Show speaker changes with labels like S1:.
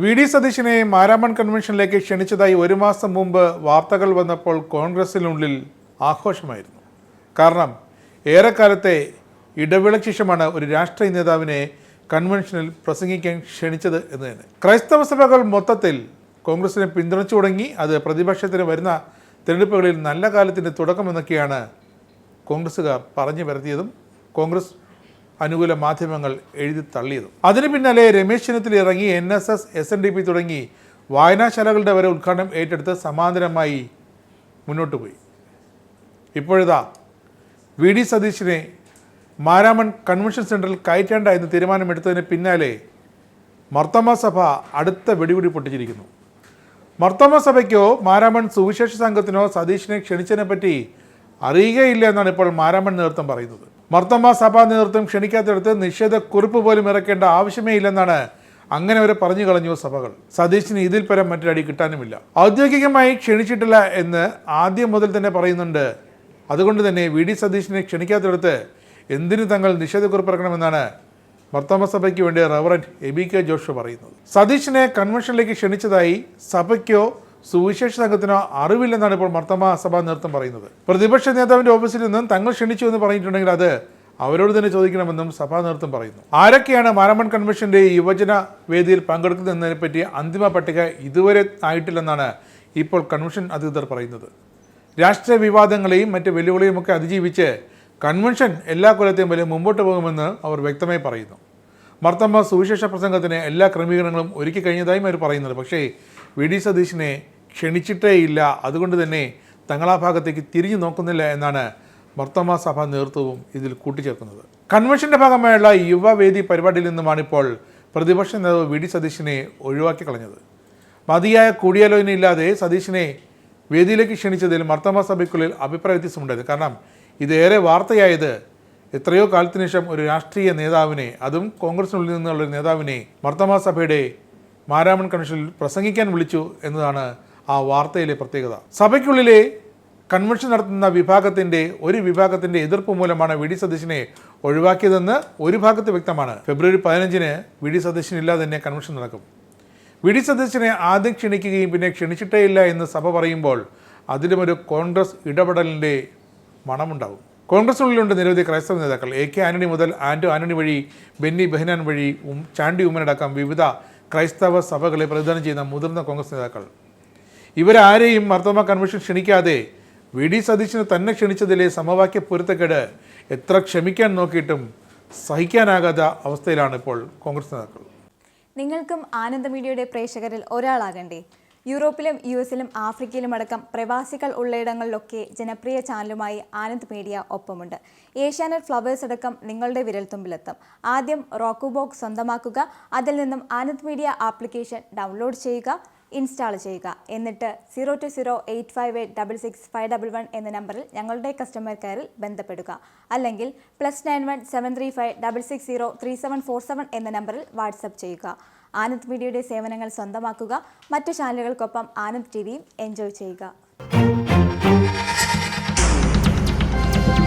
S1: VD. സതീശനെ മാരാമൺ കൺവെൻഷനിലേക്ക് ക്ഷണിച്ചതായി ഒരു മാസം മുമ്പ് വാർത്തകൾ വന്നപ്പോൾ കോൺഗ്രസിനുള്ളിൽ ആഘോഷമായിരുന്നു. കാരണം ഏറെക്കാലത്തെ ഇടവേളയ്ക്ക് ശേഷമാണ് ഒരു രാഷ്ട്രീയ നേതാവിനെ കൺവെൻഷനിൽ പ്രസംഗിക്കാൻ ക്ഷണിച്ചത് എന്ന് തന്നെ. ക്രൈസ്തവ സഭകൾ മൊത്തത്തിൽ കോൺഗ്രസിനെ പിന്തുണച്ചു തുടങ്ങി. അത് പ്രതിപക്ഷത്തിന് വരുന്ന തിരഞ്ഞെടുപ്പുകളിൽ നല്ല കാലത്തിൻ്റെ തുടക്കമെന്നൊക്കെയാണ് കോൺഗ്രസ്സുകാർ പറഞ്ഞു വരുത്തിയതും കോൺഗ്രസ് അനുകൂല മാധ്യമങ്ങൾ എഴുതി തള്ളിയതും. അതിന് പിന്നാലെ രമേശ് ചെന്നിത്തല ഇറങ്ങി NSS, SNDP തുടങ്ങി വായനാശാലകളുടെ വരെ ഉദ്ഘാടനം ഏറ്റെടുത്ത് സമാന്തരമായി മുന്നോട്ട് പോയി. ഇപ്പോഴിതാ വി.ഡി. സതീശനെ മാരാമൺ കൺവെൻഷൻ സെൻറ്ററിൽ കയറ്റേണ്ട എന്ന് തീരുമാനമെടുത്തതിന് പിന്നാലെ മർത്തോമാ സഭ അടുത്ത വെടിപിടി പൊട്ടിച്ചിരിക്കുന്നു. മർത്തോമാ സഭയ്ക്കോ മാരാമൺ സുവിശേഷ സംഘത്തിനോ സതീശനെ ക്ഷണിച്ചതിനെപ്പറ്റി അറിയുകയില്ല എന്നാണ് ഇപ്പോൾ മാരാമൺ നേതൃത്വം പറയുന്നത്. മർത്തോമാ സഭാ നേതൃത്വം ക്ഷണിക്കാത്തടുത്ത് നിഷേധക്കുറിപ്പ് പോലും ഇറക്കേണ്ട ആവശ്യമേ ഇല്ലെന്നാണ് അങ്ങനെ അവരെ പറഞ്ഞു കളഞ്ഞു സഭകൾ. സതീശന് ഇതിൽ പരം മറ്റൊരടി കിട്ടാനുമില്ല. ഔദ്യോഗികമായി ക്ഷണിച്ചിട്ടില്ല എന്ന് ആദ്യം മുതൽ തന്നെ പറയുന്നുണ്ട്. അതുകൊണ്ട് തന്നെ വി.ഡി. സതീശനെ ക്ഷണിക്കാത്തടുത്ത് എന്തിനു തങ്ങൾ നിഷേധക്കുറിപ്പ് ഇറക്കണമെന്നാണ് മർത്തോമാ സഭയ്ക്ക് വേണ്ടി റവറൻറ്റ് എബി കെ ജോഷു പറയുന്നത്. സതീശനെ കൺവെൻഷനിലേക്ക് ക്ഷണിച്ചതായി സഭയ്ക്കോ സുവിശേഷ സംഘത്തിനോ അറിവില്ലെന്നാണ് ഇപ്പോൾ മർത്തോമാ സഭാ നേതൃത്വം പറയുന്നത്. പ്രതിപക്ഷ നേതാവിൻ്റെ ഓഫീസിൽ നിന്നും തങ്ങൾ ക്ഷണിച്ചു എന്ന് പറഞ്ഞിട്ടുണ്ടെങ്കിൽ അത് അവരോട് തന്നെ ചോദിക്കണമെന്നും സഭാ നേതൃത്വം പറയുന്നു. ആരൊക്കെയാണ് മാരാമൺ കൺവെൻഷൻ്റെ യുവജന വേദിയിൽ പങ്കെടുക്കുന്നതിനെപ്പറ്റി അന്തിമ പട്ടിക ഇതുവരെ ആയിട്ടില്ലെന്നാണ് ഇപ്പോൾ കൺവെൻഷൻ അധികൃതർ പറയുന്നത്. രാഷ്ട്രീയ വിവാദങ്ങളെയും മറ്റ് വെല്ലുവിളിയും ഒക്കെ അതിജീവിച്ച് കൺവെൻഷൻ എല്ലാ കൊല്ലത്തെയും പോലെ മുമ്പോട്ട് പോകുമെന്ന് അവർ വ്യക്തമായി പറയുന്നു. മർത്തോമാ സുവിശേഷ പ്രസംഗത്തിന് എല്ലാ ക്രമീകരണങ്ങളും ഒരുക്കി കഴിഞ്ഞതായും അവർ പറയുന്നത്. പക്ഷേ വി.ഡി. സതീശനെ ക്ഷണിച്ചിട്ടേ ഇല്ല, അതുകൊണ്ട് തന്നെ തങ്ങളാ ഭാഗത്തേക്ക് തിരിഞ്ഞു നോക്കുന്നില്ല എന്നാണ് മർത്തോമാ സഭാ നേതൃത്വവും ഇതിൽ കൂട്ടിച്ചേർക്കുന്നത്. കൺവെൻഷൻ്റെ ഭാഗമായുള്ള യുവവേദി പരിപാടിയിൽ നിന്നുമാണിപ്പോൾ പ്രതിപക്ഷ നേതാവ് വി.ഡി. സതീശനെ ഒഴിവാക്കി കളഞ്ഞത്. മതിയായ കൂടിയാലോചനയില്ലാതെ സതീശനെ വേദിയിലേക്ക് ക്ഷണിച്ചതിൽ മർത്തോമാ സഭയ്ക്കുള്ളിൽ അഭിപ്രായ വ്യത്യാസമുണ്ടായത്. കാരണം ഇതേറെ വാർത്തയായത് എത്രയോ കാലത്തിന് ശേഷം ഒരു രാഷ്ട്രീയ നേതാവിനെ, അതും കോൺഗ്രസിനുള്ളിൽ നിന്നുള്ള നേതാവിനെ മർത്തോമാ സഭയുടെ മാരാമൺ കൺവെൻഷനിൽ പ്രസംഗിക്കാൻ വിളിച്ചു എന്നതാണ് ആ വാർത്തയിലെ പ്രത്യേകത. സഭയ്ക്കുള്ളിലെ കൺവെൻഷൻ നടത്തുന്ന ഒരു വിഭാഗത്തിൻ്റെ എതിർപ്പ് മൂലമാണ് വി.ഡി. സതീശനെ ഒഴിവാക്കിയതെന്ന് ഒരു ഭാഗത്ത് വ്യക്തമാണ്. ഫെബ്രുവരി 15-ന് വി.ഡി. സതീശനില്ലാതെ തന്നെ കൺവെൻഷൻ നടക്കും. വി.ഡി. സതീശനെ ആദ്യം ക്ഷണിക്കുകയും പിന്നെ ക്ഷണിച്ചിട്ടേ ഇല്ല എന്ന് സഭ പറയുമ്പോൾ അതിലും ഒരു കോൺഗ്രസ് ഇടപെടലിൻ്റെ മണമുണ്ടാവും. കോൺഗ്രസിനുള്ളിലുണ്ട് നിരവധി ക്രൈസ്തവ നേതാക്കൾ. A.K. ആന്റണി മുതൽ ആന്റണി വഴി ബെന്നി ബെഹനാൻ വഴി ചാണ്ടി ഉമ്മനടക്കം വിവിധ ക്രൈസ്തവ സഭകളെ പ്രതിദാനം ചെയ്യുന്ന മുതിർന്ന കോൺഗ്രസ് നേതാക്കൾ. ഇവരാരെയും മർത്തോമാ കൺവെൻഷൻ ക്ഷണിക്കാതെ വി.ഡി. സതീശനെ തന്നെ ക്ഷണിച്ചതിലെ സമവാക്യ പൊരുത്തക്കേട് എത്ര ക്ഷമിക്കാൻ നോക്കിയിട്ടും സഹിക്കാനാകാത്ത അവസ്ഥയിലാണ് ഇപ്പോൾ കോൺഗ്രസ് നേതാക്കൾ.
S2: നിങ്ങൾക്കും ആനന്ദ മീഡിയയുടെ പ്രേക്ഷകരിൽ ഒരാളാകണ്ടേ? യൂറോപ്പിലും US-ലും ആഫ്രിക്കയിലും അടക്കം പ്രവാസികൾ ഉള്ളയിടങ്ങളിലൊക്കെ ജനപ്രിയ ചാനലുമായി ആനന്ദ് മീഡിയ ഒപ്പമുണ്ട്. ഏഷ്യാനെറ്റ് ഫ്ലവേഴ്സ് അടക്കം നിങ്ങളുടെ വിരൽത്തുമ്പിലെത്തും. ആദ്യം റോക്കു ബോക്സ് സ്വന്തമാക്കുക. അതിൽ നിന്നും ആനന്ദ് മീഡിയ ആപ്ലിക്കേഷൻ ഡൗൺലോഡ് ചെയ്യുക, ഇൻസ്റ്റാൾ ചെയ്യുക. എന്നിട്ട് 02085866511 എന്ന നമ്പറിൽ ഞങ്ങളുടെ കസ്റ്റമർ കെയറിൽ ബന്ധപ്പെടുക. അല്ലെങ്കിൽ +91 735 660 3747 എന്ന നമ്പറിൽ വാട്സപ്പ് ചെയ്യുക. ആനന്ദ് മീഡിയയുടെ സേവനങ്ങൾ സ്വന്തമാക്കുക. മറ്റു ചാനലുകൾക്കൊപ്പം ആനന്ദ് TVയും എൻജോയ് ചെയ്യുക.